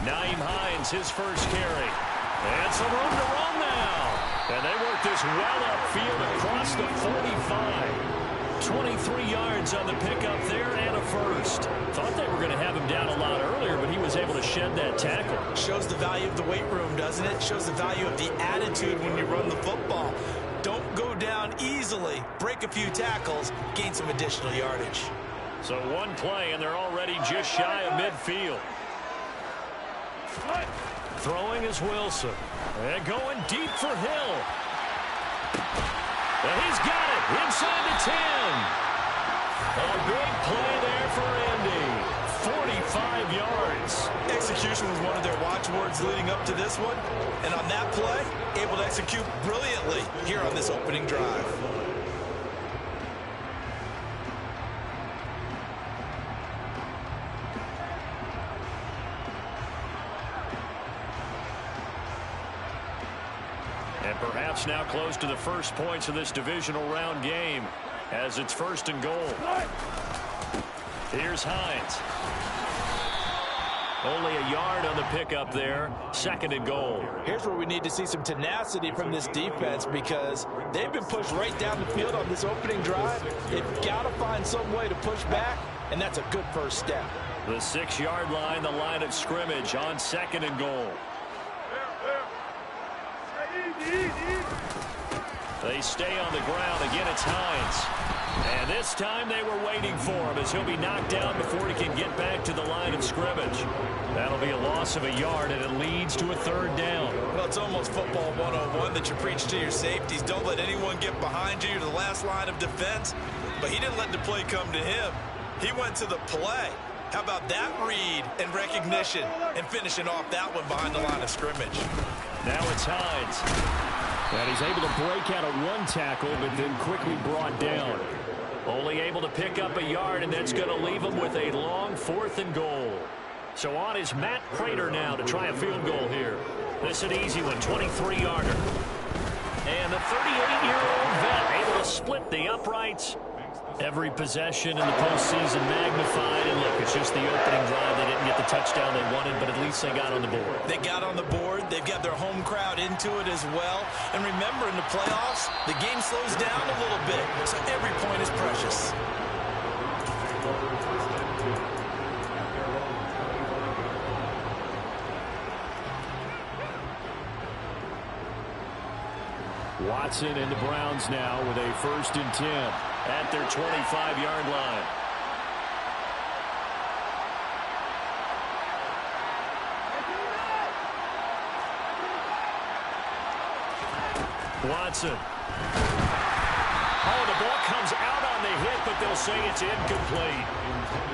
Nyheim Hines, his first carry. And some room to run now. And they work this well upfield across the 45. 23 yards on the pickup there and a first. Thought they were going to have him down a lot earlier, but he was able to shed that tackle. Shows the value of the weight room, doesn't it? Shows the value of the attitude when you run the football. Don't go down easily. Break a few tackles, gain some additional yardage. So one play, and they're already just shy of midfield. Throwing is Wilson. And going deep for Hill. And he's got it inside the 10. A big play there for Indy. 45 yards. Execution was one of their watchwords leading up to this one. And on that play, able to execute brilliantly here on this opening drive. And perhaps now close to the first points of this divisional round game as it's 1st and goal. Here's Hines. Only a yard on the pickup there. 2nd and goal. Here's where we need to see some tenacity from this defense because they've been pushed right down the field on this opening drive. They've got to find some way to push back, and that's a good first step. The 6-yard line, the line of scrimmage on 2nd and goal. They stay on the ground. Again, it's Hines. And this time they were waiting for him as he'll be knocked down before he can get back to the line of scrimmage. That'll be a loss of a yard, and it leads to a 3rd down. Well, it's almost football 101 that you preach to your safeties. Don't let anyone get behind you. You're the last line of defense. But he didn't let the play come to him. He went to the play. How about that read and recognition and finishing off that one behind the line of scrimmage? Now it's Hines. And he's able to break out of one tackle, but then quickly brought down. Only able to pick up a yard, and that's going to leave him with a long 4th and goal. So on is Matt Prater now to try a field goal here. This is an easy one, 23-yarder. And the 38-year-old vet able to split the uprights. Every possession in the postseason magnified. And look, it's just the opening drive. They didn't get the touchdown they wanted, but at least they got on the board. They got on the board. They've got their home crowd into it as well. And remember, in the playoffs, the game slows down a little bit. So every point is precious. Watson and the Browns now with a 1st and 10 at their 25-yard line. Watson. Oh, the ball comes out on the hit, but they'll say it's incomplete.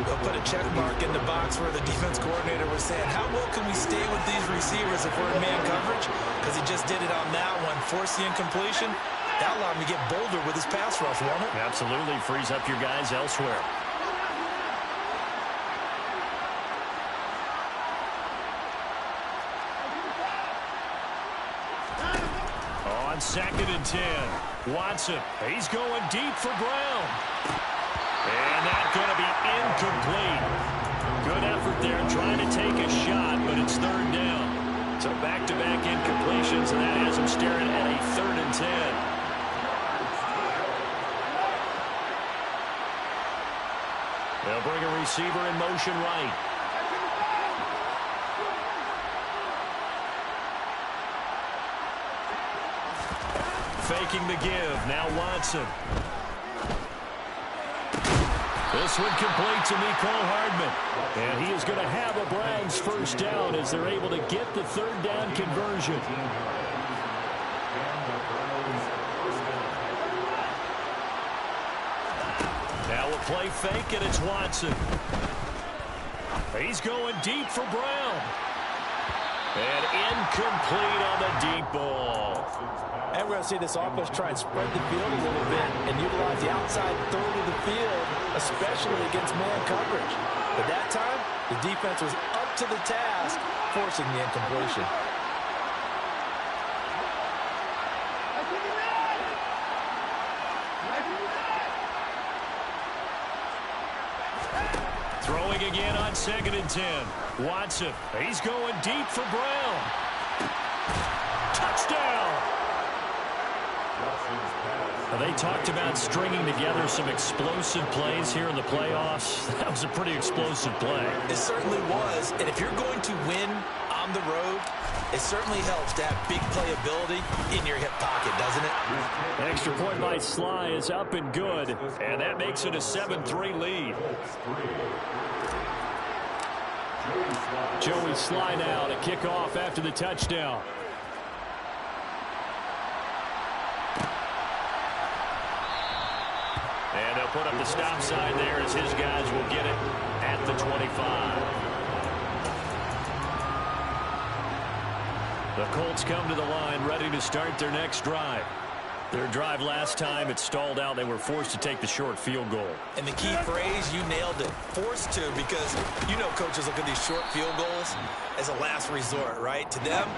They'll put a check mark in the box where the defense coordinator was saying, how well can we stay with these receivers if we're in man coverage? Because he just did it on that one. Force the incompletion. That allowed him to get bolder with his pass rush, won't it? Absolutely. Frees up your guys elsewhere. On 2nd and 10, Watson. He's going deep for Brown. And that's going to be incomplete. Good effort there trying to take a shot, but it's 3rd down. So back-to-back incompletions, and that has him staring at a 3rd and 10. They'll bring a receiver in motion right. Faking the give. Now Watson. This one complete to Mecole Hardman. And he is going to have a Browns 1st down as they're able to get the 3rd down conversion. Now a play fake, and it's Watson. He's going deep for Brown. And incomplete on the deep ball. And we're going to see this offense try and spread the field a little bit and utilize the outside 3rd of the field, especially against man coverage. But that time, the defense was up to the task, forcing the incompletion. Throwing again on 2nd and 10. Watson, he's going deep for Brown. Touchdown! Well, they talked about stringing together some explosive plays here in the playoffs. That was a pretty explosive play. It certainly was. And if you're going to win on the road, it certainly helps to have big playability in your hip pocket, doesn't it? Extra point by Sly is up and good. And that makes it a 7-3 lead. Joey Sly now to kick off after the touchdown. And they'll put up the stop sign there as his guys will get it at the 25. The Colts come to the line ready to start their next drive. Their drive last time, it stalled out. They were forced to take the short field goal. And the key phrase, you nailed it. Forced to, because you know coaches look at these short field goals as a last resort, right? To them,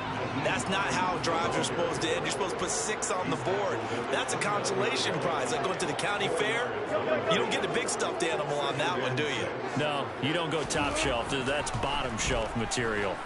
that's not how drives are supposed to end. You're supposed to put 6 on the board. That's a consolation prize. Like going to the county fair, you don't get the big stuffed animal on that one, do you? No, you don't go top shelf. That's bottom shelf material.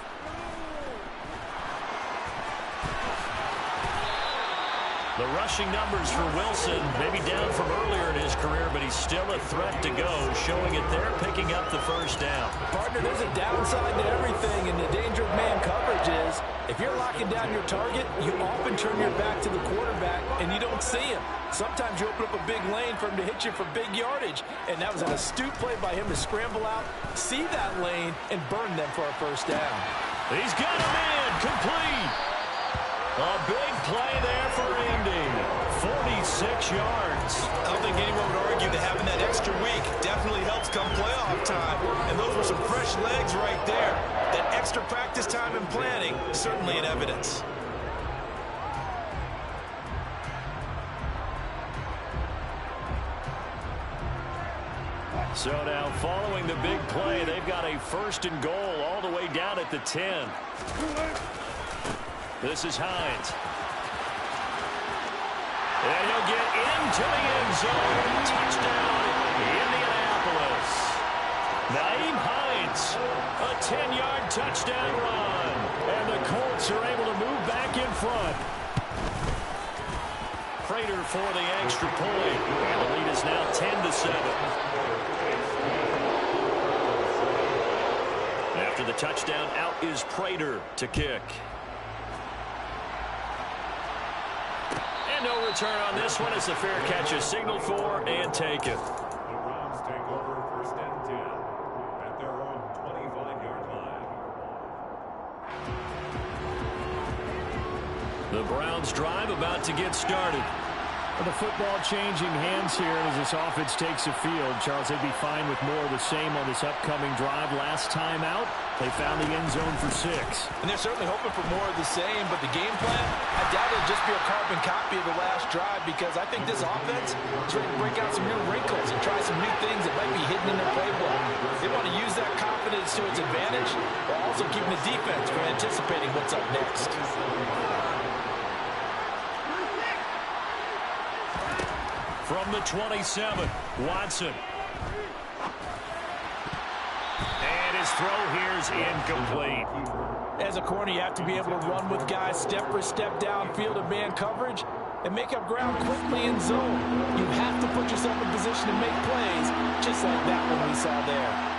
The rushing numbers for Wilson, maybe down from earlier in his career, but he's still a threat to go, showing it there, picking up the first down. Partner, there's a downside to everything, and the danger of man coverage is if you're locking down your target, you often turn your back to the quarterback, and you don't see him. Sometimes you open up a big lane for him to hit you for big yardage, and that was an astute play by him to scramble out, see that lane, and burn them for a first down. He's got him in, complete. A big play there for Indy. 46 yards. I don't think anyone would argue that having that extra week definitely helps come playoff time. And those were some fresh legs right there. That extra practice time and planning, certainly in evidence. So now following the big play, they've got a 1st and goal all the way down at the 10. This is Hines. And he'll get into the end zone. Touchdown, Indianapolis. Nyheim Hines, a 10-yard touchdown run. And the Colts are able to move back in front. Prater for the extra point. And the lead is now 10-7. After the touchdown, out is Prater to kick. And no return on this one as the fair catch is signaled for and taken. The Browns take over 1st and 10 at their own 25-yard line. The Browns drive about to get started. The football changing hands here as this offense takes the field. Charles, they'd be fine with more of the same on this upcoming drive. Last time out, they found the end zone for 6. And they're certainly hoping for more of the same, but the game plan, I doubt it'll just be a carbon copy of the last drive, because I think this offense is ready to break out some new wrinkles and try some new things that might be hidden in their playbook. They want to use that confidence to its advantage, while also keeping the defense from anticipating what's up next. From the 27, Watson. And his throw here is incomplete. As a corner, you have to be able to run with guys step for step downfield in man coverage and make up ground quickly in zone. You have to put yourself in position to make plays, just like that one we saw there.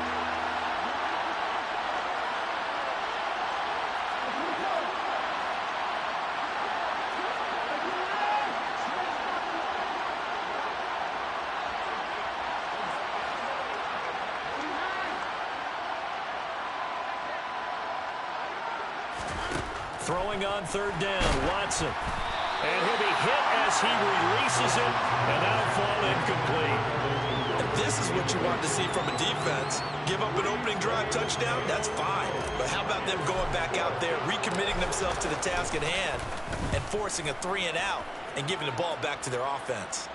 Throwing on 3rd down, Watson. And he'll be hit as he releases it, and that'll fall incomplete. And this is what you want to see from a defense. Give up an opening drive touchdown, that's fine. But how about them going back out there, recommitting themselves to the task at hand, and forcing a 3-and-out, and giving the ball back to their offense.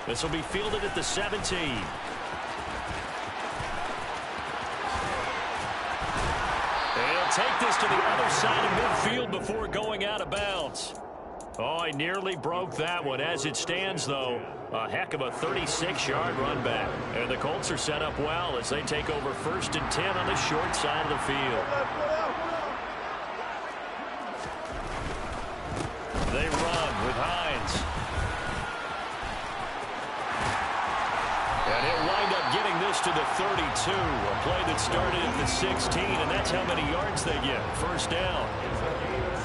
This will be fielded at the 17. He'll take this to the other side of midfield before going out of bounds. Oh, I nearly broke that one. As it stands, though, a heck of a 36-yard run back. And the Colts are set up well as they take over 1st and 10 on the short side of the field. They run with Hines. And he'll wind up getting this to the 32. A play that started at the 16, and that's how many yards they get. 1st down.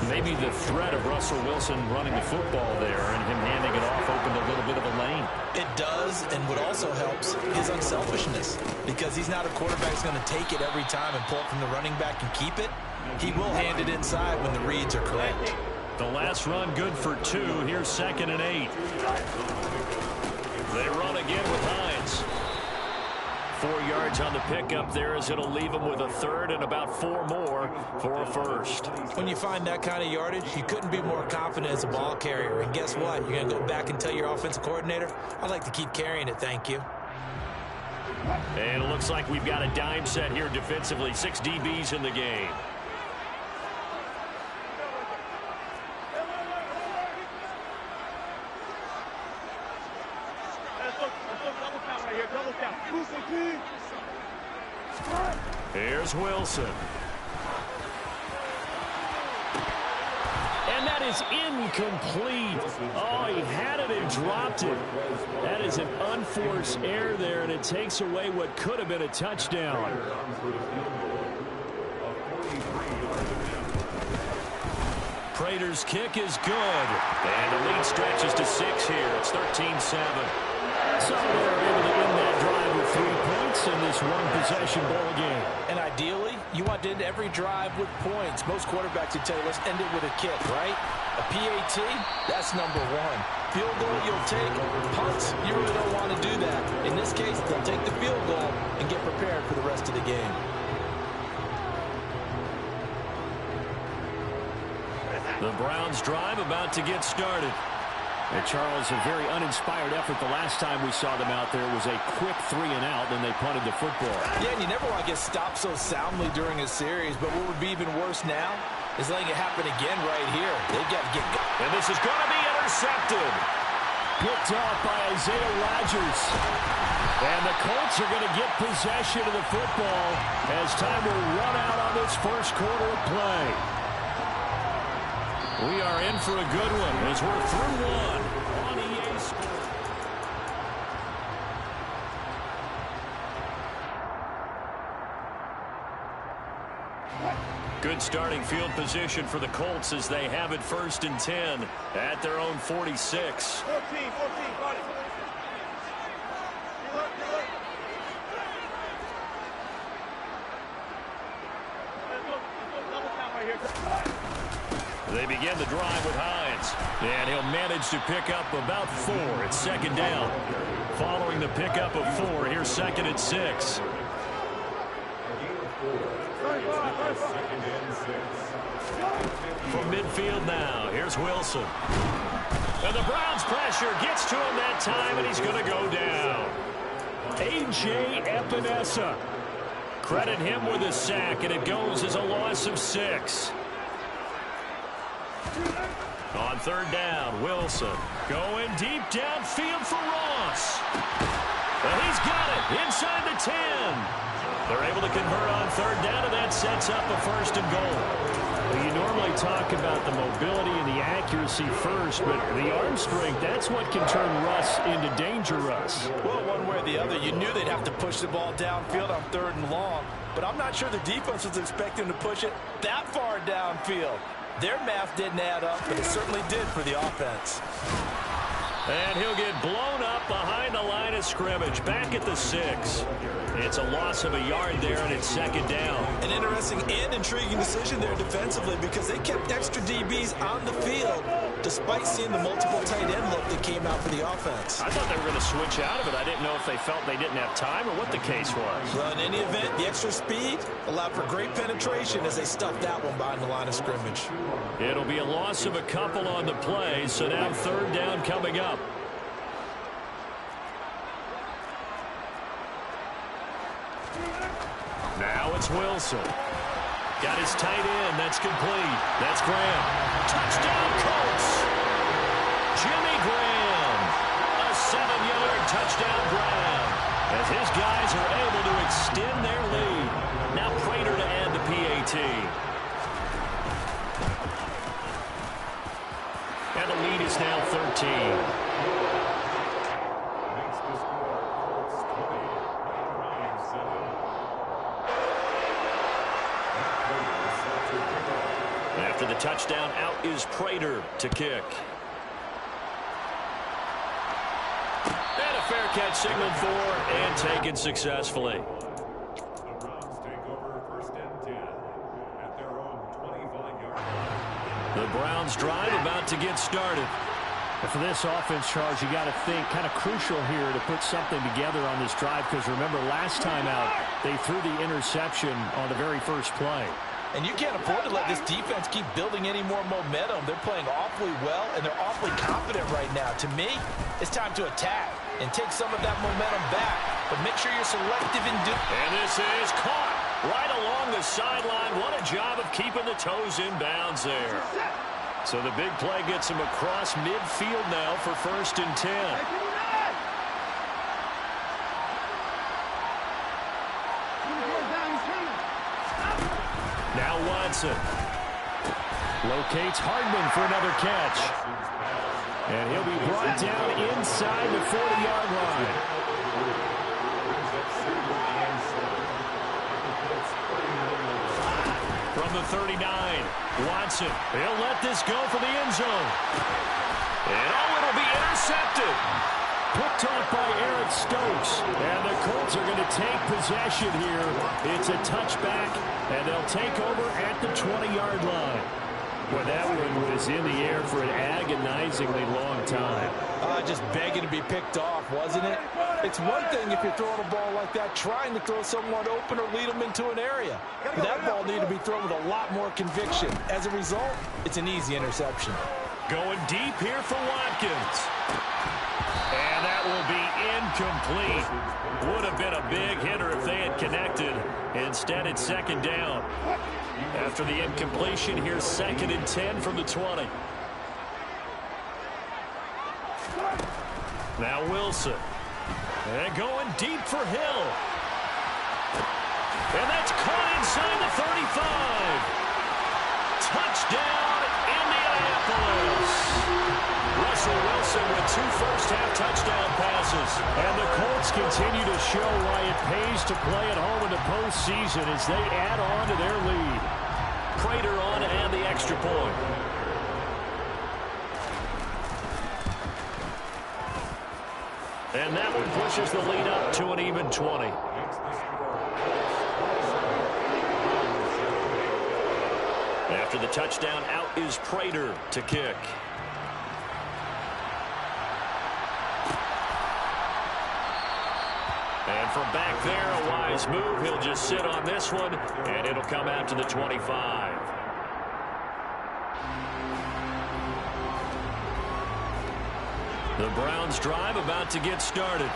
Maybe the threat of Russell Wilson running the football there and him handing it off opened a little bit of a lane. It does, and what also helps, his unselfishness. Because he's not a quarterback who's going to take it every time and pull it from the running back and keep it. He will hand it inside when the reads are correct. The last run good for 2. Here's 2nd and 8. They run again with Hines. 4 yards on the pickup there as it'll leave them with a 3rd and about 4 more for a 1st. When you find that kind of yardage, you couldn't be more confident as a ball carrier. And guess what? You're going to go back and tell your offensive coordinator, I'd like to keep carrying it, thank you. And it looks like we've got a dime set here defensively. 6 DBs in the game. Here's Wilson. And that is incomplete. Oh, he had it and dropped it. That is an unforced error there, and it takes away what could have been a touchdown. Prater's kick is good. And the lead stretches to 6 here. It's 13-7. So they're able to end that drive with 3 points in this one-possession ball game. And ideally, you want to end every drive with points. Most quarterbacks would tell you, let's end it with a kick, right? A PAT, that's #1. Field goal you'll take. Punts, you really don't want to do that. In this case, they'll take the field goal and get prepared for the rest of the game. The Browns drive about to get started. And Charles, a very uninspired effort the last time we saw them out there. It was a quick 3 and out, then they punted the football. Yeah, and you never want to get stopped so soundly during a series, but what would be even worse now is letting it happen again right here. They've got to get going. And this is going to be intercepted. Picked off by Isaiah Rodgers. And the Colts are going to get possession of the football as time will run out on this first quarter of play. We are in for a good one as we're through one on EA Sports. Good starting field position for the Colts as they have it 1st and 10 at their own 46. 14, buddy. They begin the drive with Hines. And he'll manage to pick up about 4. It's 2nd down. Following the pickup of 4, here's 2nd and 6. From midfield now, here's Wilson. And the Browns pressure gets to him that time, and he's going to go down. A.J. Epinesa. Credit him with a sack, and it goes as a loss of 6. On 3rd down, Wilson going deep downfield for Ross. And he's got it inside the 10. They're able to convert on 3rd down, and that sets up a 1st and goal. Well, you normally talk about the mobility and the accuracy first, but the arm strength, that's what can turn Russ into danger Russ. Well, one way or the other, you knew they'd have to push the ball downfield on 3rd and long, but I'm not sure the defense was expecting to push it that far downfield. Their math didn't add up, but it certainly did for the offense. And he'll get blown up behind the line of scrimmage, back at the 6. It's a loss of a yard there, and it's 2nd down. An interesting and intriguing decision there defensively because they kept extra DBs on the field despite seeing the multiple tight end look that came out for the offense. I thought they were going to switch out of it. I didn't know if they felt they didn't have time or what the case was. Well, in any event, the extra speed allowed for great penetration as they stuffed that one behind the line of scrimmage. It'll be a loss of a couple on the play, so now 3rd down coming up. Now it's Wilson. Got his tight end. That's complete. That's Graham. Touchdown, Colts. touchdown grab as his guys are able to extend their lead. Now Prater to add the PAT. And the lead is now 13. Makes the score, Colts 20, Browns 7. After the touchdown, out is Prater to kick. And a fair catch signaled for and taken successfully. The Browns take over first and 10 at their own 25-yard line. The Browns drive about to get started. And for this offense, Charles, you got to think kind of crucial here to put something together on this drive, because remember last time out they threw the interception on the very first play. And you can't afford to let this defense keep building any more momentum. They're playing awfully well, and they're awfully confident right now. To me, it's time to attack and take some of that momentum back. But make sure you're selective in doing. And this is caught right along the sideline. What a job of keeping the toes in bounds there. So the big play gets him across midfield now for first and 10. Now Watson locates Hardman for another catch. And he'll be brought down inside the 40-yard line. From the 39, Watson. He'll let this go for the end zone. And it'll be intercepted. Picked off by Eric Stokes. And the Colts are going to take possession here. It's a touchback, and they'll take over at the 20-yard line. Well, that one was in the air for an agonizingly long time. Just begging to be picked off, wasn't it? It's one thing if you're throwing a ball like that, trying to throw someone open or lead them into an area. But that ball needed to be thrown with a lot more conviction. As a result, it's an easy interception. Going deep here for Watkins. And that will be incomplete. Would have been a big hitter if they had connected. Instead, it's second down. After the incompletion, here's second and 10 from the 20. Now Wilson. And going deep for Hill. And that's caught inside the 35. Touchdown, Indianapolis. Russell Wilson with 2 first-half touchdown passes. And the Colts continue to show why it pays to play at home in the postseason as they add on to their lead. Prater on to add the extra point. And that one pushes the lead up to an even 20. After the touchdown, out is Prater to kick. And from back there, a wise move. He'll just sit on this one, and it'll come out to the 25. The Browns drive about to get started.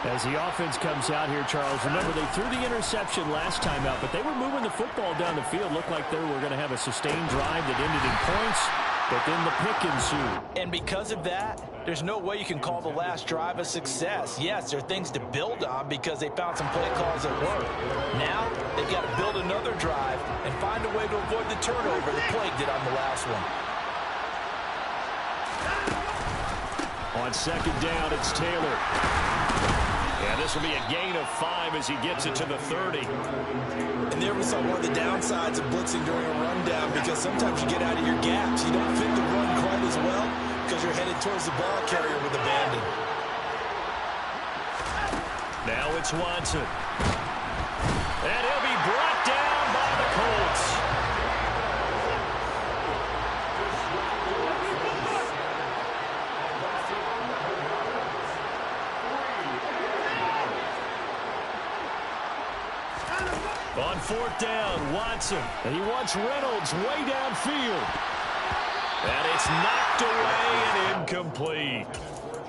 As the offense comes out here, Charles, remember they threw the interception last time out, but they were moving the football down the field. Looked like they were going to have a sustained drive that ended in points, but then the pick ensued. And because of that, there's no way you can call the last drive a success. Yes, there are things to build on because they found some play calls that work. Now, they've got to build another drive and find a way to avoid the turnover that plagued it on the last one. On second down, it's Taylor. And this will be a gain of 5 as he gets it to the 30. And there we saw one of the downsides of blitzing during a rundown, because sometimes you get out of your gaps. You don't fit the run quite as well because you're headed towards the ball carrier with abandon. Now it's Watson. And he'll be brought down by the Colts. On fourth down, Watson. And he wants Reynolds way downfield. And it's knocked away and incomplete.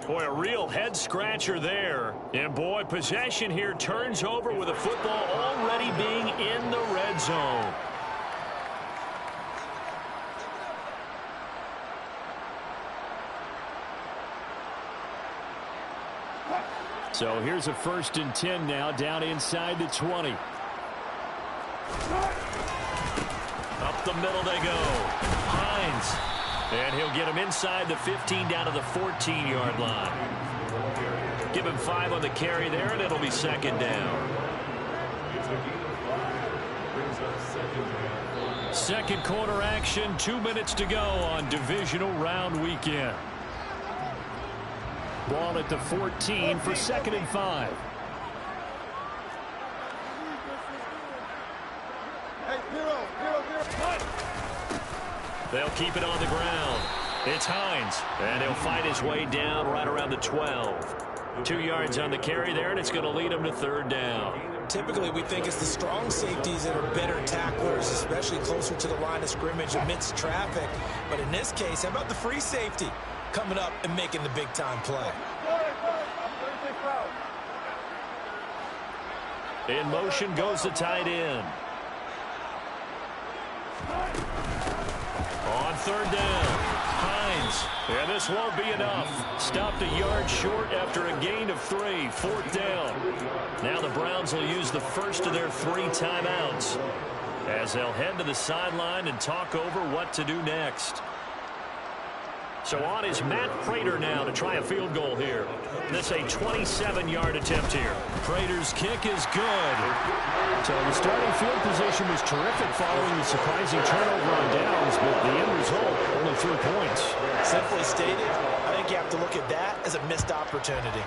Boy, a real head-scratcher there. And, boy, possession here turns over with the football already being in the red zone. So here's a 1st and 10 now, down inside the 20. Up the middle they go. Hines. And he'll get him inside the 15 down to the 14-yard line. Give him 5 on the carry there, and it'll be 2nd down. Second quarter action, 2 minutes to go on divisional round weekend. Ball at the 14 for 2nd and 5. They'll keep it on the ground. It's Hines, and he'll fight his way down right around the 12. 2 yards on the carry there, and it's going to lead him to 3rd down. Typically, we think it's the strong safeties that are better tacklers, especially closer to the line of scrimmage amidst traffic. But in this case, how about the free safety coming up and making the big-time play? In motion goes the tight end. On 3rd down, Hines. And this won't be enough. Stopped a yard short after a gain of 3. 4th down. Now the Browns will use the first of their 3 timeouts as they'll head to the sideline and talk over what to do next. So on is Matt Prater now to try a field goal here. This a 27-yard attempt here. Prater's kick is good. So the starting field position was terrific following the surprising turnover on downs, but the end result, only 3 points. Simply stated, I think you have to look at that as a missed opportunity.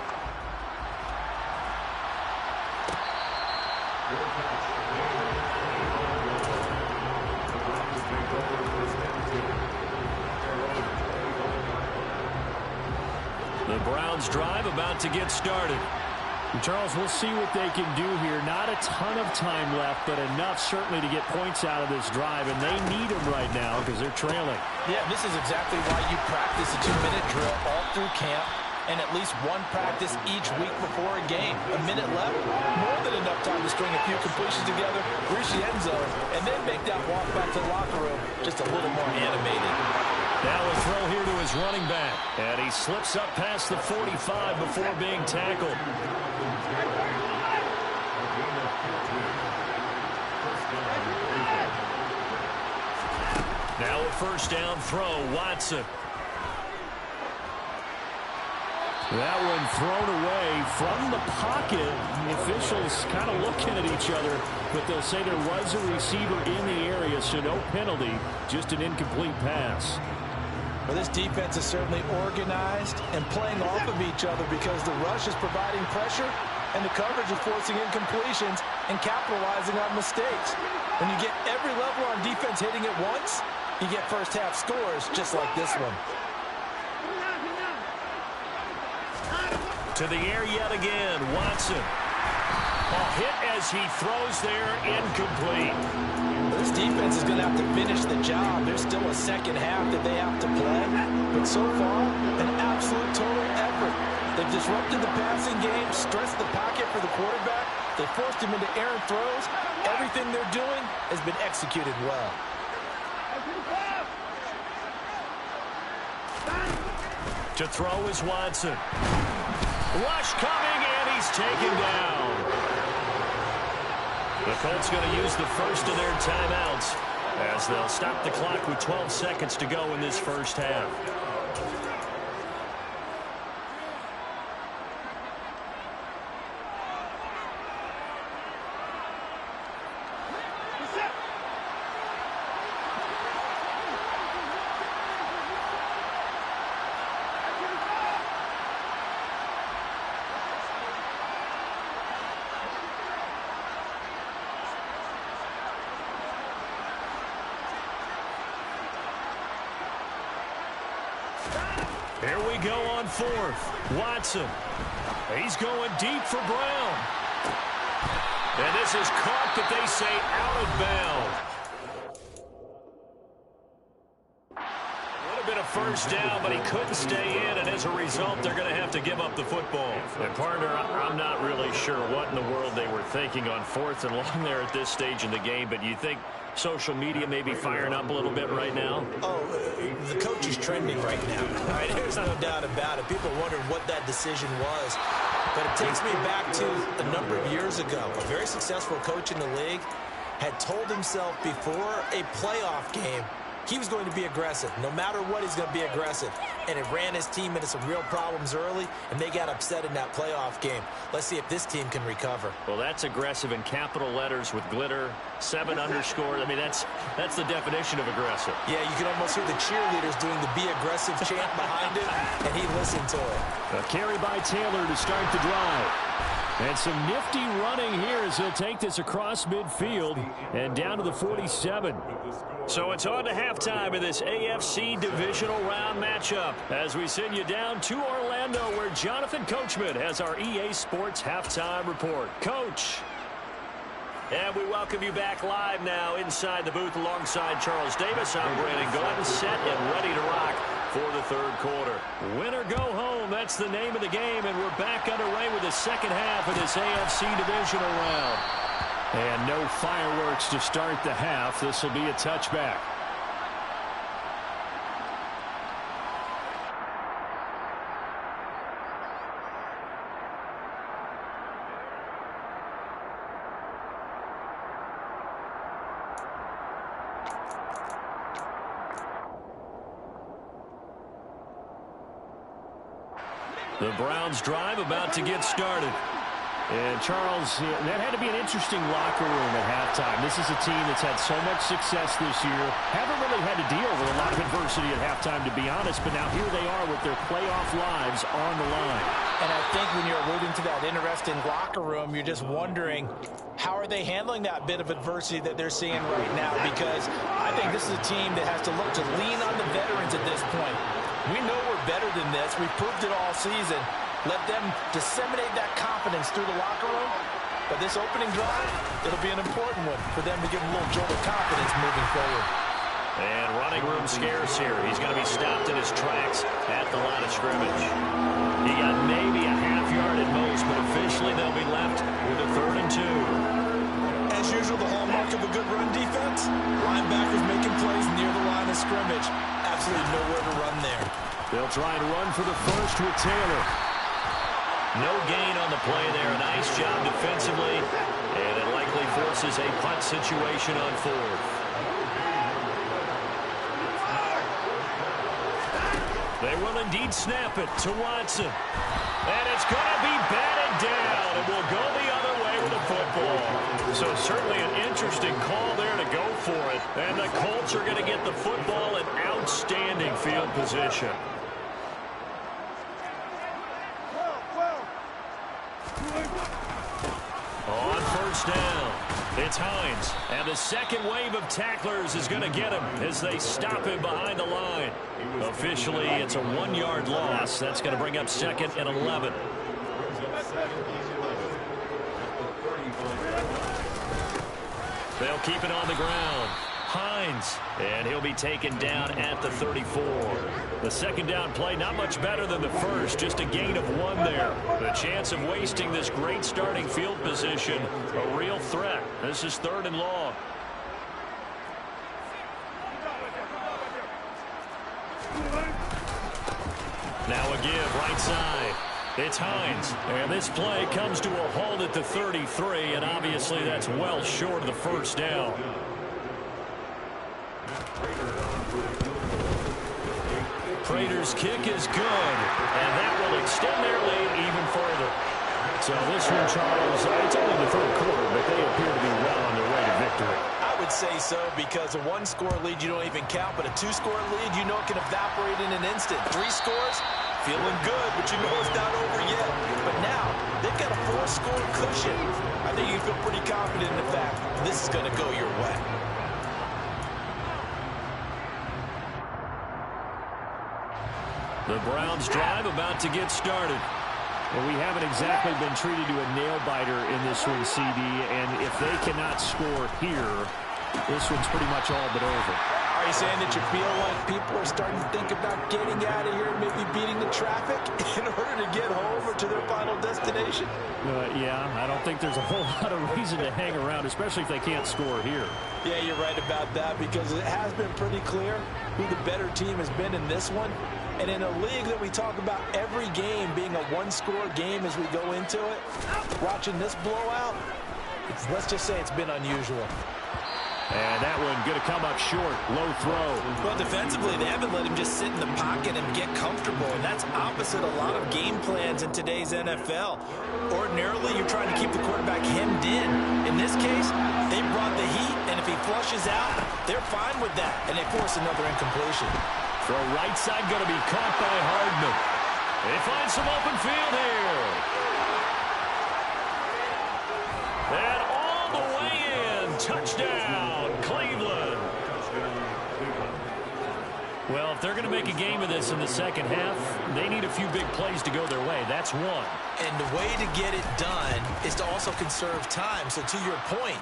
The Browns drive about to get started. And Charles, we'll see what they can do here. Not a ton of time left, but enough certainly to get points out of this drive, and they need them right now because they're trailing. Yeah, this is exactly why you practice a 2-minute drill all through camp and at least one practice each week before a game. A minute left, more than enough time to string a few completions together, reach the end zone, and then make that walk back to the locker room just a little more animated. Now a throw here to his running back. And he slips up past the 45 before being tackled. Now a 1st down throw, Watson. That one thrown away from the pocket. The officials kind of looking at each other, but they'll say there was a receiver in the area, so no penalty, just an incomplete pass. Well, this defense is certainly organized and playing off of each other because the rush is providing pressure and the coverage is forcing incompletions and capitalizing on mistakes. When you get every level on defense hitting at once, you get first-half scores just like this one. To the air yet again, Watson. A hit as he throws there, incomplete. This defense is going to have to finish the job. There's still a second half that they have to play. But so far, an absolute total effort. They've disrupted the passing game, stressed the pocket for the quarterback. They forced him into errant throws. Everything they're doing has been executed well. To throw is Watson. Rush coming, and he's taken down. The Colts going to use the first of their timeouts as they'll stop the clock with 12 seconds to go in this first half. Here we go on 4th. Watson. He's going deep for Brown. And this is caught, but they say out of bounds. Would have been a 1st down, but he couldn't stay in, and as a result, they're going to have to give up the football. And partner, I'm not really sure what in the world they were thinking on 4th and long there at this stage in the game, but you think social media may be firing up a little bit right now? Oh, the coach is trending right now. All right, there's no doubt about it. People are wondering what that decision was. But it takes me back to a number of years ago. A very successful coach in the league had told himself before a playoff game he was going to be aggressive. No matter what, he's going to be aggressive. And it ran his team into some real problems early, and they got upset in that playoff game. Let's see if this team can recover. Well, that's aggressive in capital letters with glitter, 7 underscores. I mean, that's the definition of aggressive. Yeah, you can almost hear the cheerleaders doing the "Be Aggressive" chant behind it, and he listened to it. A carry by Taylor to start the drive. And some nifty running here as he'll take this across midfield and down to the 47. So it's on to halftime in this AFC divisional round matchup as we send you down to Orlando where Jonathan Coachman has our EA Sports halftime report. Coach. And we welcome you back live now inside the booth alongside Charles Davis. I'm Brandon Gordon, set and ready to rock for the third quarter. Win or go home, that's the name of the game, and we're back underway with the second half of this AFC divisional round. And no fireworks to start the half. This will be a touchback. The Browns drive about to get started. And Charles, that had to be an interesting locker room at halftime. This is a team that's had so much success this year. Haven't really had to deal with a lot of adversity at halftime, to be honest. But now here they are with their playoff lives on the line. And I think when you're alluding to that interesting locker room, you're just wondering, how are they handling that bit of adversity that they're seeing right now? Because I think this is a team that has to look to lean on the veterans at this point. We know we're better than this. We've proved it all season. Let them disseminate that confidence through the locker room. But this opening drive, it'll be an important one for them to give them a little jolt of confidence moving forward. And running room scarce here. He's going to be stopped in his tracks at the line of scrimmage. He got maybe a half yard at most, but officially they'll be left with a 3rd and 2. As usual, the hallmark of a good run defense, linebackers making plays near the line of scrimmage. Absolutely nowhere to run there. They'll try and run for the first with Taylor. No gain on the play there. Nice job defensively. And it likely forces a punt situation on 4th. They will indeed snap it to Watson. And it's going to be batted down. It will go the other way with the football. So certainly an interesting call there to go for it. And the Colts are going to get the football in outstanding field position. On first down, it's Hines. And the second wave of tacklers is going to get him as they stop him behind the line. Officially, it's a 1-yard loss. That's going to bring up 2nd and 11. They'll keep it on the ground. Hines, and he'll be taken down at the 34. The second down play, not much better than the first, just a gain of 1 there. The chance of wasting this great starting field position, a real threat. This is 3rd and long. Now a give, right side. It's Hines, and this play comes to a halt at the 33, and obviously that's well short of the first down. Prater's kick is good, and that will extend their lead even further. So this one, Charles, it's only the 3rd quarter, but they appear to be well on their way to victory. I would say so, because a 1-score lead you don't even count, but a 2-score lead you know can evaporate in an instant. 3 scores, feeling good, but you know it's not over yet. But now, they've got a 4-score cushion. I think you feel pretty confident in the fact this is going to go your way. The Browns drive about to get started. Well, we haven't exactly been treated to a nail-biter in this one, CD, and if they cannot score here, this one's pretty much all but over. I Are you saying that you feel like people are starting to think about getting out of here, maybe beating the traffic in order to get home or to their final destination? Yeah, I don't think there's a whole lot of reason to hang around, especially if they can't score here. Yeah, you're right about that, because it has been pretty clear who the better team has been in this one. And in a league that we talk about every game being a one-score game as we go into it, watching this blowout, let's just say it's been unusual. And that one going to come up short. Low throw. Well, defensively, they haven't let him just sit in the pocket and get comfortable, and that's opposite a lot of game plans in today's NFL. Ordinarily, you're trying to keep the quarterback hemmed in. In this case, they brought the heat, and if he flushes out, they're fine with that, and they force another incompletion. Throw right side going to be caught by Hardman. They find some open field here. And all the way in. Touchdown, Cleveland. Well, if they're going to make a game of this in the second half, they need a few big plays to go their way. That's one. And the way to get it done is to also conserve time. So to your point,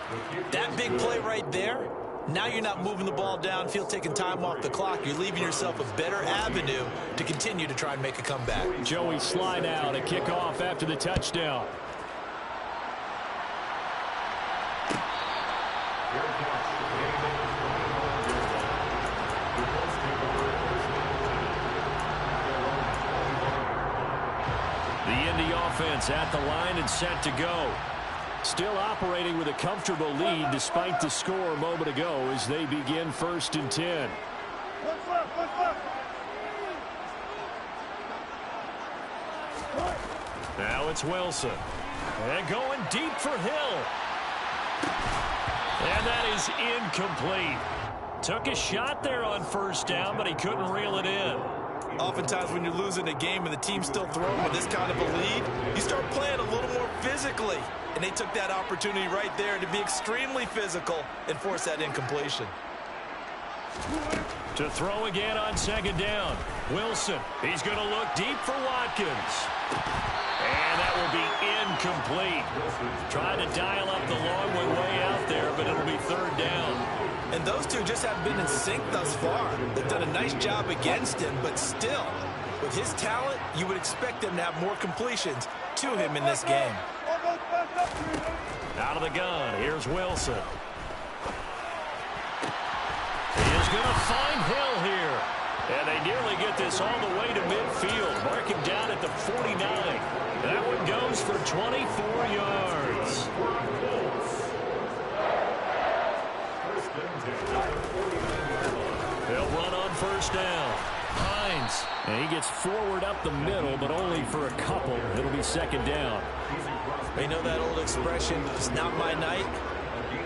that big play right there, now you're not moving the ball downfield, taking time off the clock. You're leaving yourself a better avenue to continue to try and make a comeback. Joey slide out, a kickoff after the touchdown. The Indy offense at the line and set to go. Still operating with a comfortable lead despite the score a moment ago as they begin 1st and 10. Now it's Wilson. And going deep for Hill. And that is incomplete. Took a shot there on 1st down, but he couldn't reel it in. Oftentimes when you're losing a game and the team's still throwing with this kind of a lead, you start playing a little more physically. And they took that opportunity right there to be extremely physical and force that incompletion. To throw again on 2nd down. Wilson, he's going to look deep for Watkins. And that will be incomplete. Trying to dial up the long way out there, but it'll be 3rd down. And those two just haven't been in sync thus far. They've done a nice job against him, but still, with his talent, you would expect them to have more completions to him in this game. Out of the gun, here's Wilson. He is going to find Hill here. And they nearly get this all the way to midfield. Mark him down at the 49. That one goes for 24 yards. They'll run on 1st down. Hines. And he gets forward up the middle, but only for a couple. It'll be 2nd down. You know that old expression, it's not my night?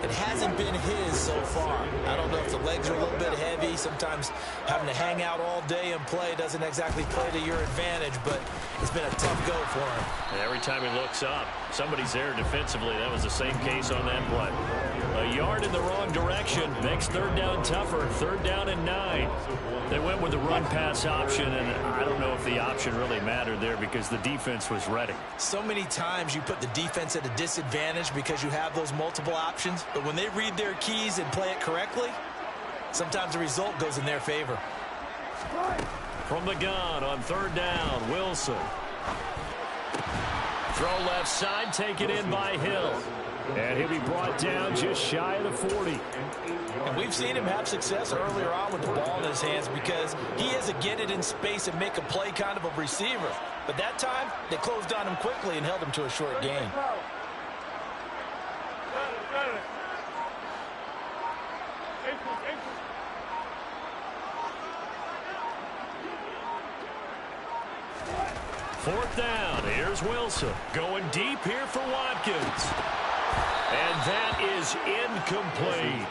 It hasn't been his so far. I don't know if the legs are a little bit heavy. Sometimes having to hang out all day and play doesn't exactly play to your advantage, but it's been a tough go for him. And every time he looks up, somebody's there defensively. That was the same case on that play. A yard in the wrong direction makes 3rd down tougher. 3rd down and 9. They went with the run-pass option, and I don't know if the option really mattered there because the defense was ready. So many times you put the defense at a disadvantage because you have those multiple options, but when they read their keys and play it correctly, sometimes the result goes in their favor. From the gun on 3rd down, Wilson. Throw left side, taken in by Hill. And he'll be brought down just shy of the 40. And we've seen him have success earlier on with the ball in his hands because he is a get it in space and make a play kind of a receiver. But that time, they closed on him quickly and held him to a short gain. Fourth down, here's Wilson. Going deep here for Watkins. And that is incomplete.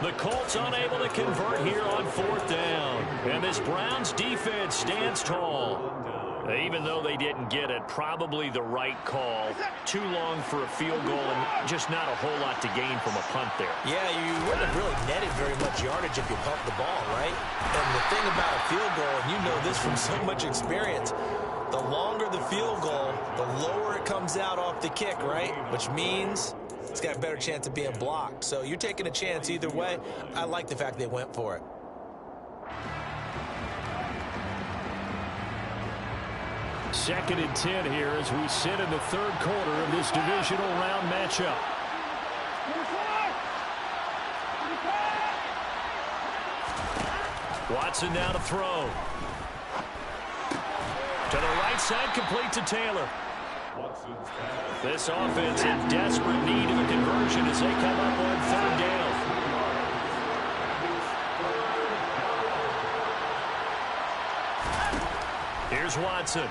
The Colts unable to convert here on 4th down. And this Browns defense stands tall. Even though they didn't get it, probably the right call. Too long for a field goal and just not a whole lot to gain from a punt there. Yeah, you wouldn't have really netted very much yardage if you pumped the ball, right? And the thing about a field goal, and you know this from so much experience, the longer the field goal, the lower it comes out off the kick, right? Which means it's got a better chance of being blocked. So you're taking a chance either way. I like the fact they went for it. 2nd and 10 here as we sit in the 3rd quarter of this divisional round matchup. Watson now to throw. To the right side, complete to Taylor. This offense in desperate need of a conversion as they come up on 3rd down. Here's Watson.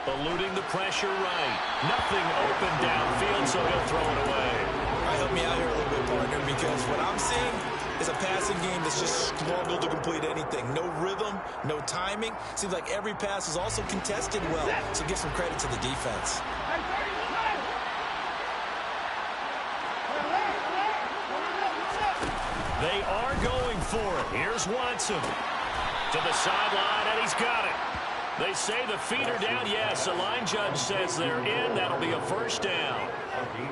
Eluding the pressure right. Nothing open downfield, so he'll throw it away. All right, help me out here a little bit, partner, because what I'm seeing is a passing game that's just struggled to complete anything. No rhythm, no timing. Seems like every pass is also contested well, so give some credit to the defense. They are going for it. Here's Watson. To the sideline, and he's got it. They say the feet are down. Yes, the line judge says they're in. That'll be a 1st down.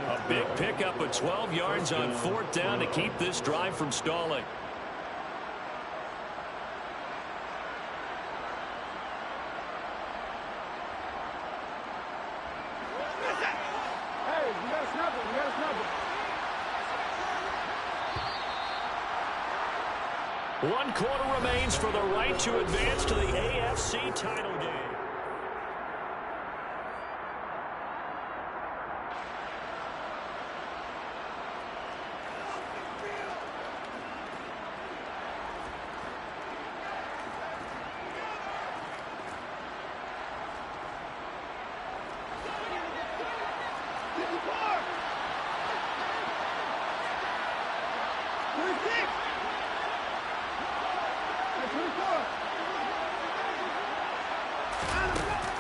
A big pickup of 12 yards on 4th down to keep this drive from stalling. Hey, you got to snap it. You got to snap it. 1 quarter remains for the right to advance to the AFC title game.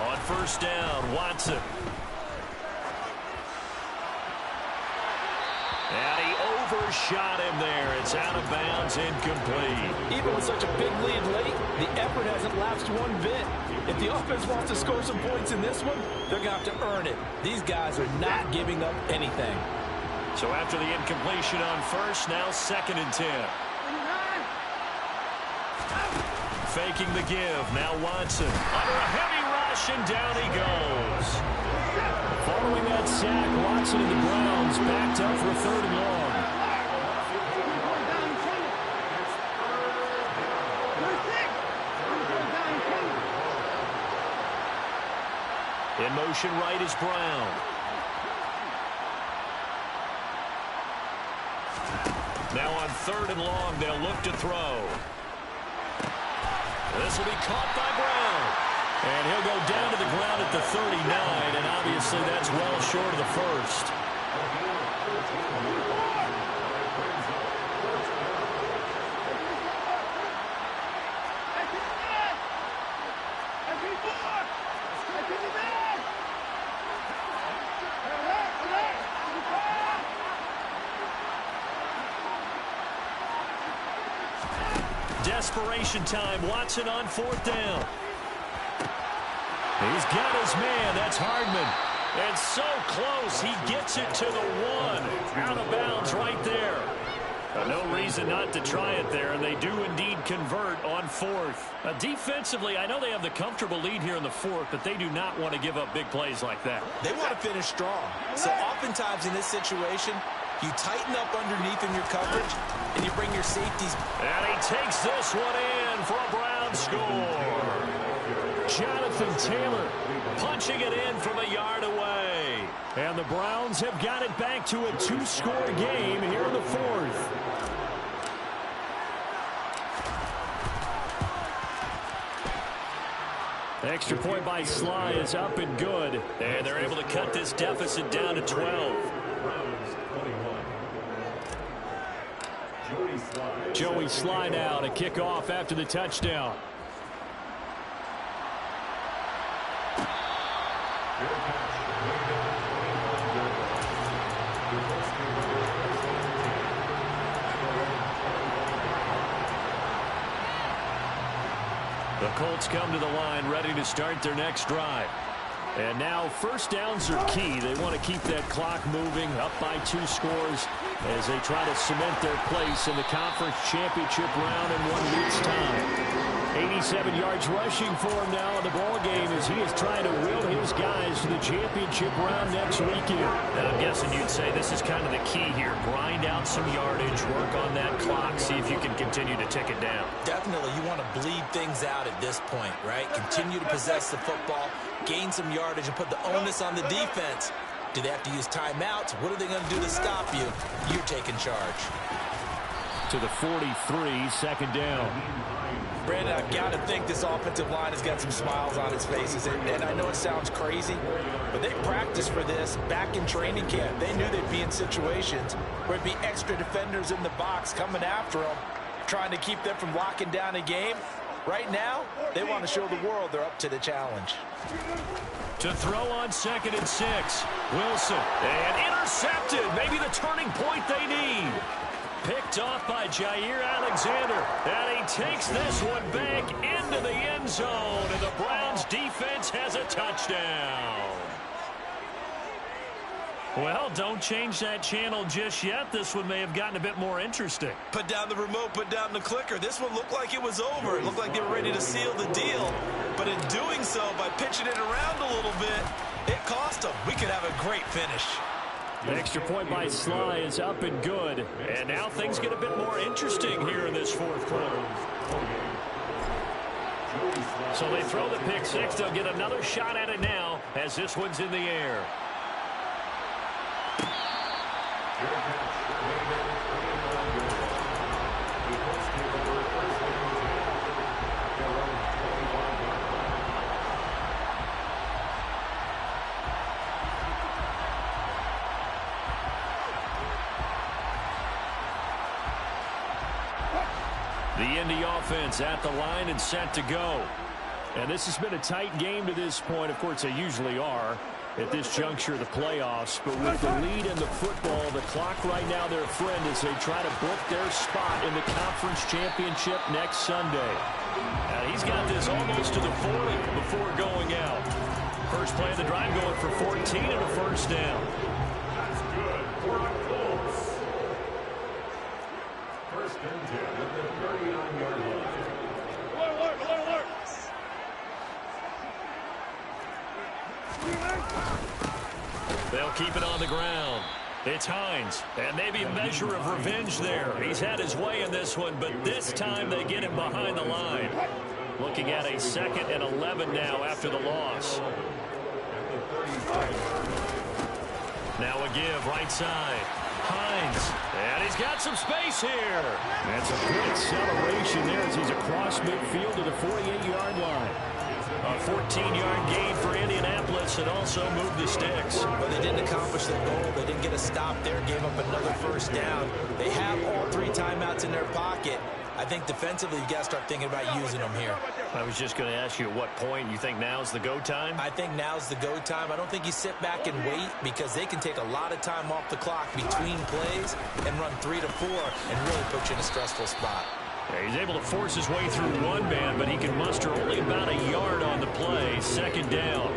On 1st down, Watson. And he overshot him there. It's out of bounds, incomplete. Even with such a big lead late, the effort hasn't lapsed one bit. If the offense wants to score some points in this one, they're going to have to earn it. These guys are not giving up anything. So after the incompletion on 1st, now 2nd and 10. Faking the give. Now Watson under a heavy rush, and down he goes. Following that sack, Watson and the Browns backed up for 3rd and long. In motion right is Brown. Now on 3rd and long, they'll look to throw. This will be caught by Brown. And he'll go down to the ground at the 39, and obviously that's well short of the 1st. Desperation time. Watson on 4th down. He's got his man. That's Hardman. And so close. He gets it to the 1. Out of bounds right there. No reason not to try it there, and they do indeed convert on 4th. Defensively, I know they have the comfortable lead here in the 4th, but they do not want to give up big plays like that. They want to finish strong. So oftentimes in this situation, you tighten up underneath in your coverage, and you bring your safeties. And he takes this one in for a Brown score. Jonathan Taylor punching it in from a yard away. And the Browns have got it back to a 2-score game here in the 4th. Extra point by Sly is up and good. And they're able to cut this deficit down to 12. Joey Sly now to kick off after the touchdown. The Colts come to the line ready to start their next drive. And now 1st downs are key. They want to keep that clock moving up by 2 scores as they try to cement their place in the conference championship round in 1 week's time. 87 yards rushing for him now in the ball game as he is trying to will his guys to the championship round next weekend. And I'm guessing you'd say this is kind of the key here. Grind out some yardage, work on that clock, see if you can continue to tick it down. Definitely, you want to bleed things out at this point, right? Continue to possess the football, gain some yardage, and put the onus on the defense. Do they have to use timeouts? What are they going to do to stop you? You're taking charge. To the 43, second down. Brandon, I've got to think this offensive line has got some smiles on its faces. And I know it sounds crazy, but they practiced for this back in training camp. They knew they'd be in situations where it'd be extra defenders in the box coming after them, trying to keep them from locking down a game. Right now, they want to show the world they're up to the challenge. To throw on 2nd and 6. Wilson. And intercepted. Maybe the turning point they need. Picked off by Jair Alexander. And he takes this one back into the end zone. And the Browns defense has a touchdown. Well, don't change that channel just yet. This one may have gotten a bit more interesting. Put down the remote, put down the clicker. This one looked like it was over. It looked like they were ready to seal the deal. But in doing so, by pitching it around a little bit, it cost them. We could have a great finish. The extra point by Sly is up and good. And now things get a bit more interesting here in this fourth quarter. So they throw the pick six. They'll get another shot at it now as this one's in the air. The Indy offense at the line and set to go. And this has been a tight game to this point. Of course, they usually are at this juncture of the playoffs. But with the lead in the football, the clock right now their friend as they try to book their spot in the conference championship next Sunday. Now he's got this almost to the 40 before going out. First play of the drive going for 14 and a first down. That's good for the Colts. First and 10 at the 39-yard line. Alert. They'll keep it on the ground. It's Hines, and maybe a measure of revenge there. He's had his way in this one, but this time they get him behind the line. Looking at a 2nd and 11 now after the loss. Now a give, right side. Hines, and he's got some space here. That's a good acceleration there as he's across midfield to the 48-yard line. A 14-yard gain for Indianapolis and also moved the sticks. But they didn't accomplish their goal. They didn't get a stop there, gave up another first down. They have all 3 timeouts in their pocket. I think defensively you've got to start thinking about using them here. I was just going to ask you at what point you think now's the go time? I think now's the go time. I don't think you sit back and wait because they can take a lot of time off the clock between plays and run 3 to 4 and really put you in a stressful spot. Yeah, he's able to force his way through one man, but he can muster only about a yard on the play. 2nd down.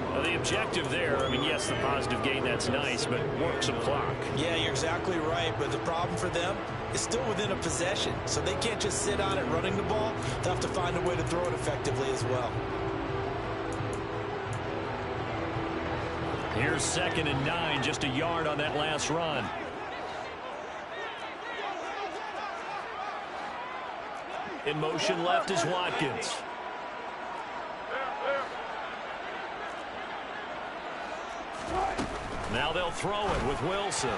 Now, the objective there, I mean, yes, the positive gain, that's nice, but work some clock. Yeah, you're exactly right, but the problem for them is still within a possession, so they can't just sit on it running the ball. They'll have to find a way to throw it effectively as well. Here's 2nd and 9, just a yard on that last run. In motion left is Watkins. Now they'll throw it with Wilson.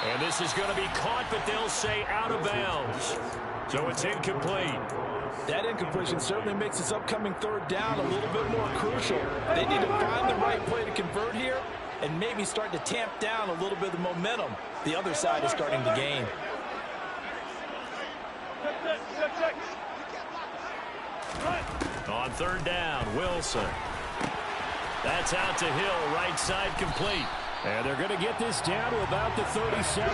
And this is going to be caught, but they'll say out of bounds. So it's incomplete. That incompletion certainly makes this upcoming 3rd down a little bit more crucial. They need to find the right play to convert here and maybe start to tamp down a little bit of the momentum the other side is starting to gain. On 3rd down, Wilson. That's out to Hill, right side complete. And they're going to get this down to about the 37.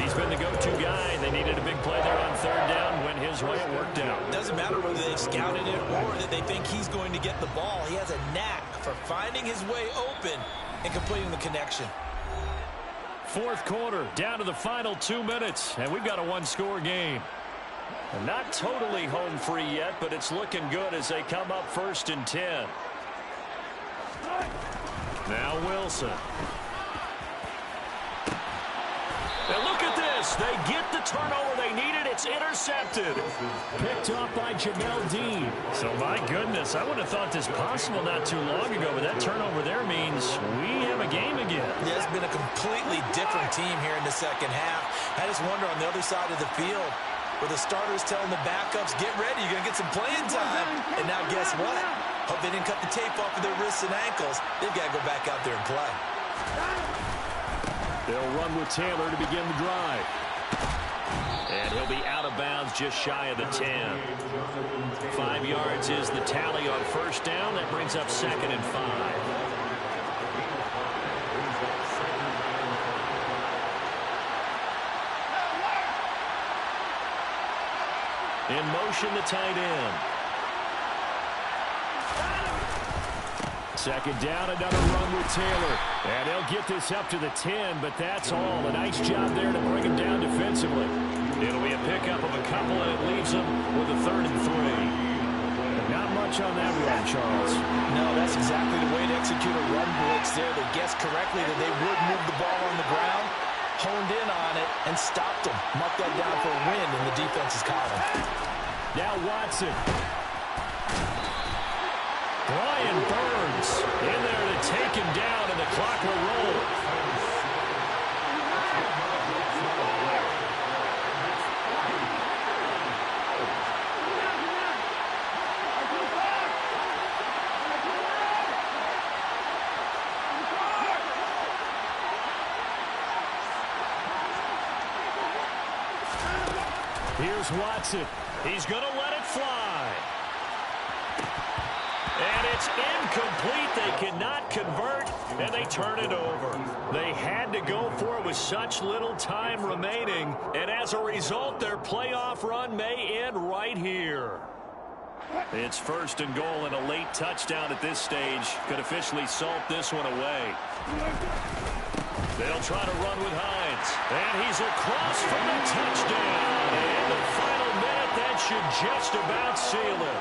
He's been the go-to guy. They needed a big play there on 3rd down. Went his way, it worked out. Doesn't matter whether they've scouted it or that they think he's going to get the ball. He has a knack for finding his way open and completing the connection. 4th quarter, down to the final 2 minutes, and we've got a 1-score game. And not totally home free yet, but it's looking good as they come up 1st and 10. Now Wilson. And look at this. They get the turnover they needed. It's intercepted. Picked off by Jamel Dean. So, my goodness, I would have thought this possible not too long ago, but that turnover there means we have a game again. Yeah, it's been a completely different team here in the second half. I just wonder on the other side of the field where the starters telling the backups, get ready, you're going to get some playing time. And now guess what? Hope they didn't cut the tape off of their wrists and ankles. They've got to go back out there and play. They'll run with Taylor to begin the drive. And he'll be out of bounds just shy of the 10. 5 yards is the tally on 1st down. That brings up 2nd and 5. In motion, the tight end. 2nd down, another run with Taylor. And they'll get this up to the 10, but that's all. A nice job there to bring him down defensively. It'll be a pickup of a couple, and it leaves them with a 3rd and 3. Not much on that run, Charles. No, that's exactly the way to execute a run blitz there. They guessed correctly that they would move the ball on the ground, honed in on it, and stopped them. Mark that down for a win in the defense's column. Now Watson. Brian Burns in there to take him down, and the clock will roll. Here's Watson. He's going to let it fly. And it's incomplete. They cannot convert, and they turn it over. They had to go for it with such little time remaining, and as a result, their playoff run may end right here. It's 1st and goal, and a late touchdown at this stage could officially salt this one away. They'll try to run with Hines, and he's across for the touchdown. And the final minute, that should just about seal it.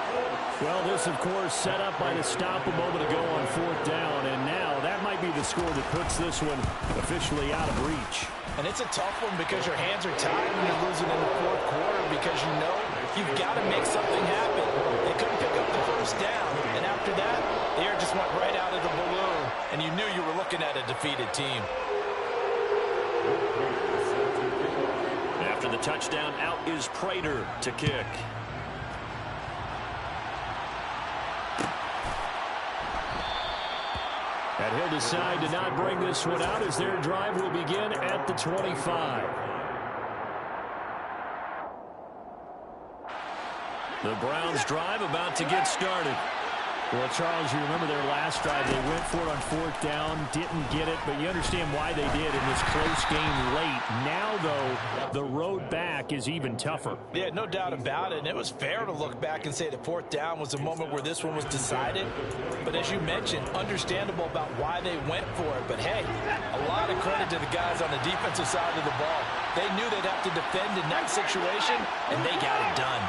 Well, this, of course, set up by the stop a moment ago on 4th down, and now that might be the score that puts this one officially out of reach. And it's a tough one because your hands are tied when you're losing in the 4th quarter because you know you've got to make something happen. They couldn't pick up the 1st down, and after that, the air just went right out of the balloon, and you knew you were looking at a defeated team. After the touchdown, out is Prater to kick. And he'll decide to not bring this one out as their drive will begin at the 25. The Browns drive about to get started. Well, Charles, you remember their last drive. They went for it on 4th down, didn't get it, but you understand why they did in this close game late. Now, though, the road back is even tougher. Yeah, no doubt about it. And it was fair to look back and say the 4th down was the moment where this one was decided. But as you mentioned, understandable about why they went for it. But, hey, a lot of credit to the guys on the defensive side of the ball. They knew they'd have to defend in that situation, and they got it done.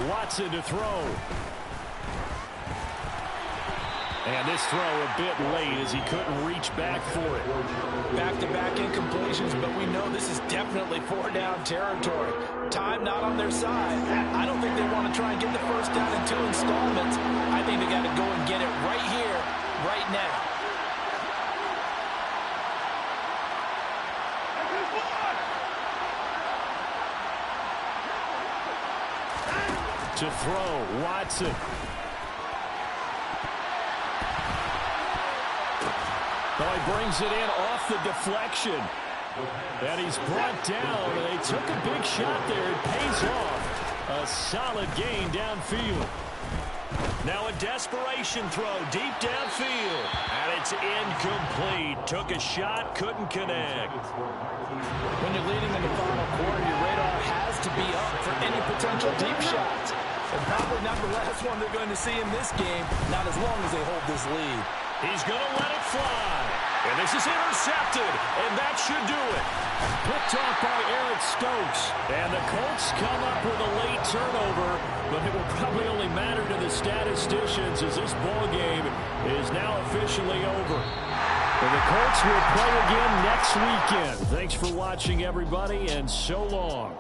Watson to throw. And this throw a bit late as he couldn't reach back for it. Back-to-back incompletions, but we know this is definitely 4-down territory. Time not on their side. I don't think they want to try and get the 1st down in 2 installments. I think they got to go and get it right here, right now. To throw, Watson. Oh, he brings it in off the deflection. And he's brought down. They took a big shot there. It pays off. A solid gain downfield. Now a desperation throw deep downfield. And it's incomplete. Took a shot, couldn't connect. When you're leading in the final quarter, your radar has to be up for any potential deep shots. And probably not the last one they're going to see in this game, not as long as they hold this lead. He's going to let it fly. And this is intercepted, and that should do it. Picked off by Eric Stokes. And the Colts come up with a late turnover, but it will probably only matter to the statisticians as this ball game is now officially over. And the Colts will play again next weekend. Thanks for watching, everybody, and so long.